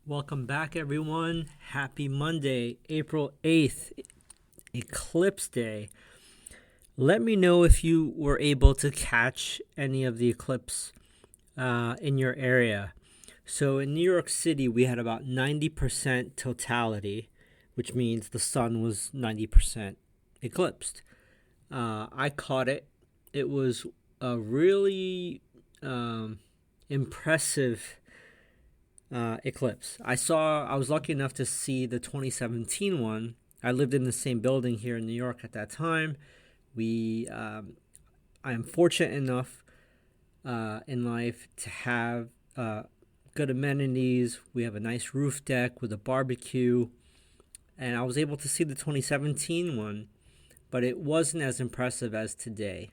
Welcome back, everyone. Happy Monday, April 8th, Eclipse Day. Let me know if you were able to catch any of the eclipse in your area. So in New York City, we had about 90% totality, which means the sun was 90% eclipsed. I caught it. It was a really impressive eclipse. I was lucky enough to see the 2017 one. I lived in the same building here in New York at that time. I am fortunate enough in life to have good amenities. We have a nice roof deck with a barbecue, and I was able to see the 2017 one, but it wasn't as impressive as today.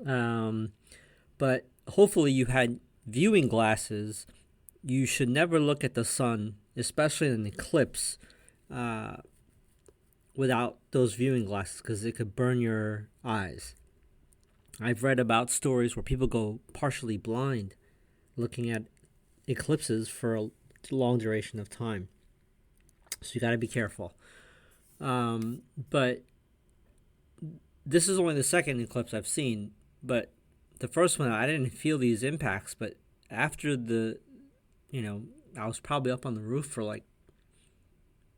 But hopefully you had viewing glasses. You should never look at the sun, especially in an eclipse, without those viewing glasses because it could burn your eyes. I've read about stories where people go partially blind looking at eclipses for a long duration of time. So you got to be careful. But this is only the second eclipse I've seen. But the first one, I didn't feel these impacts. But after I was probably up on the roof for like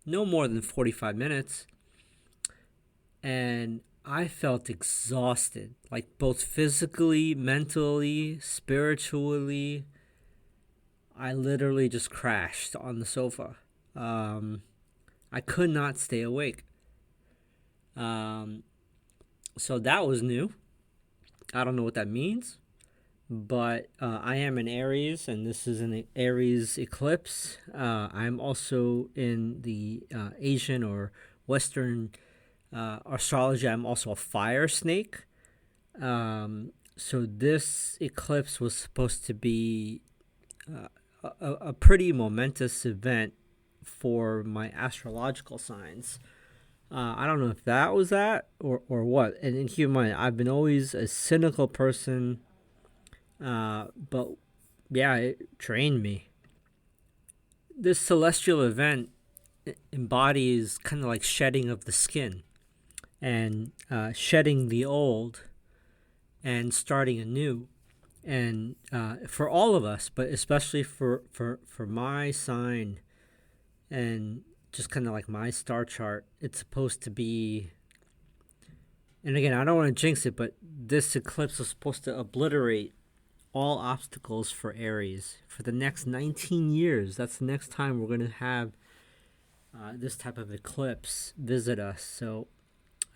no more than 45 minutes. And I felt exhausted, like both physically, mentally, spiritually. I literally just crashed on the sofa. I could not stay awake. So that was new. I don't know what that means, but I am an Aries, and this is an Aries eclipse. I'm also in the Asian or Western astrology. I'm also a fire snake. So this eclipse was supposed to be a pretty momentous event for my astrological signs. I don't know if that was that or what. And keep in mind, I've been always a cynical person, but yeah, it trained me. This celestial event embodies kind of like shedding of the skin and shedding the old and starting anew. And for all of us, but especially for my sign and just kind of like my star chart, it's supposed to be. And again, I don't want to jinx it, but this eclipse was supposed to obliterate all obstacles for Aries for the next 19 years. That's the next time we're going to have this type of eclipse visit us. So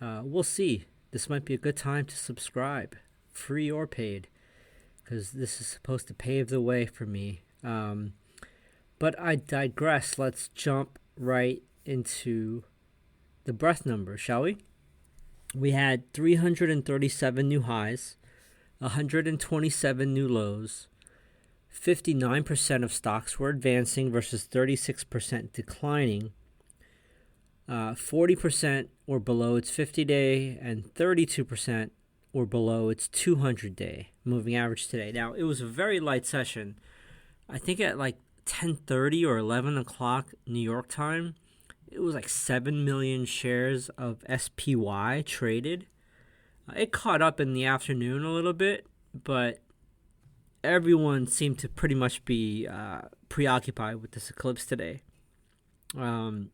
we'll see. This might be a good time to subscribe, free or paid, because this is supposed to pave the way for me. But I digress. Let's jump right into the breath numbers, shall we? We had 337 new highs, 127 new lows. 59% of stocks were advancing versus 36% declining. 40% were below its 50-day, and 32% were below its 200-day moving average today. Now, it was a very light session. I think at like 10:30 or 11 o'clock New York time, it was like 7 million shares of SPY traded. It caught up in the afternoon a little bit, but everyone seemed to pretty much be preoccupied with this eclipse today. In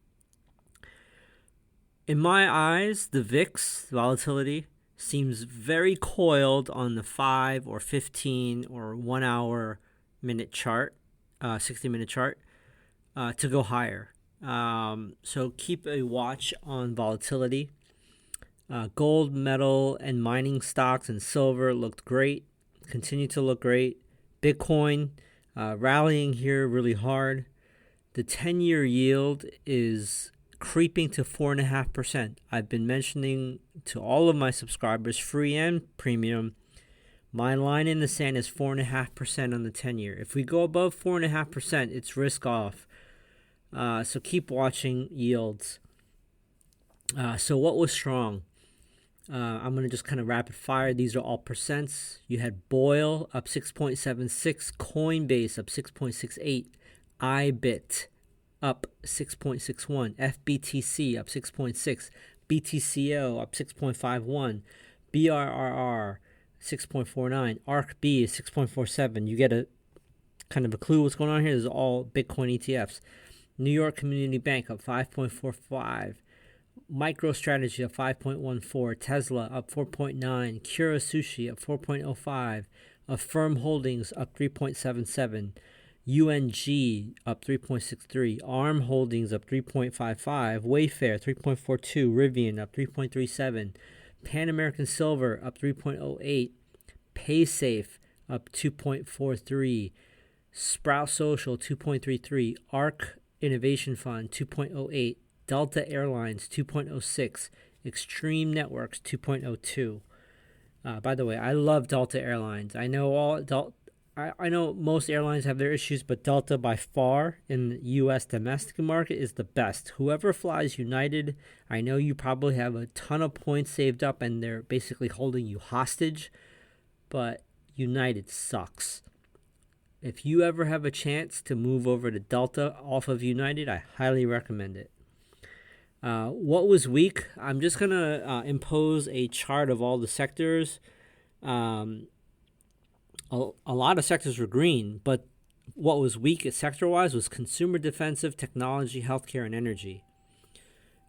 my eyes, the VIX volatility seems very coiled on the 5 or 15 or 1 hour minute chart, 60-minute chart, to go higher. So keep a watch on volatility. Gold, metal, and mining stocks and silver looked great, continue to look great. Bitcoin rallying here really hard. The 10-year yield is creeping to 4.5%. I've been mentioning to all of my subscribers, free and premium, my line in the sand is 4.5% on the 10-year. If we go above 4.5%, it's risk off. So keep watching yields. So what was strong? I'm going to just kind of rapid fire. These are all percents. You had BOIL up 6.76, Coinbase up 6.68, IBIT up 6.61, FBTC up 6.6, BTCO up 6.51, BRRR 6.49, ARKB is 6.47. You get a kind of a clue what's going on here. This is all Bitcoin ETFs. New York Community Bank up 5.45, MicroStrategy up 5.14, Tesla up 4.9, Kura Sushi up 4.05, Affirm Holdings up 3.77, UNG up 3.63, ARM Holdings up 3.55, Wayfair 3.42, Rivian up 3.37, Pan American Silver up 3.08, Paysafe up 2.43, Sprout Social 2.33, ARK Innovation Fund 2.08, Delta Airlines 2.06, Extreme Networks 2.02. By the way, I love Delta Airlines. I know I know most airlines have their issues, but Delta by far in the U.S. domestic market is the best. Whoever flies United, I know you probably have a ton of points saved up and they're basically holding you hostage, but United sucks. If you ever have a chance to move over to Delta off of United, I highly recommend it. What was weak? I'm just going to impose a chart of all the sectors. A lot of sectors were green, but what was weak sector-wise was consumer defensive, technology, healthcare, and energy.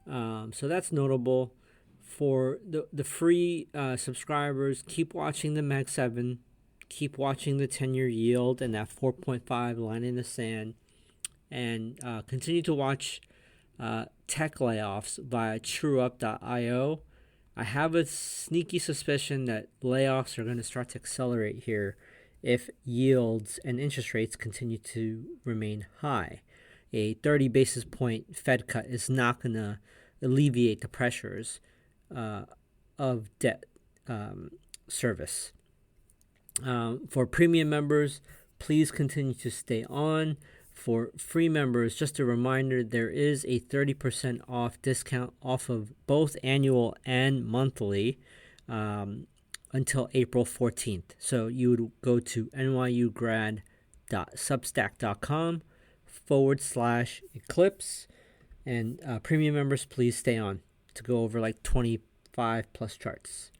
So that's notable. For the free subscribers, keep watching the Mag 7. Keep watching the 10-year yield and that 4.5 line in the sand. And continue to watch tech layoffs via TrueUp.io. I have a sneaky suspicion that layoffs are going to start to accelerate here if yields and interest rates continue to remain high. A 30 basis point Fed cut is not going to alleviate the pressures of debt service. For premium members, please continue to stay on. For free members, just a reminder, there is a 30% off discount off of both annual and monthly until April 14th. So you would go to nyugrad.substack.com/eclipse. And premium members, please stay on to go over like 25 plus charts.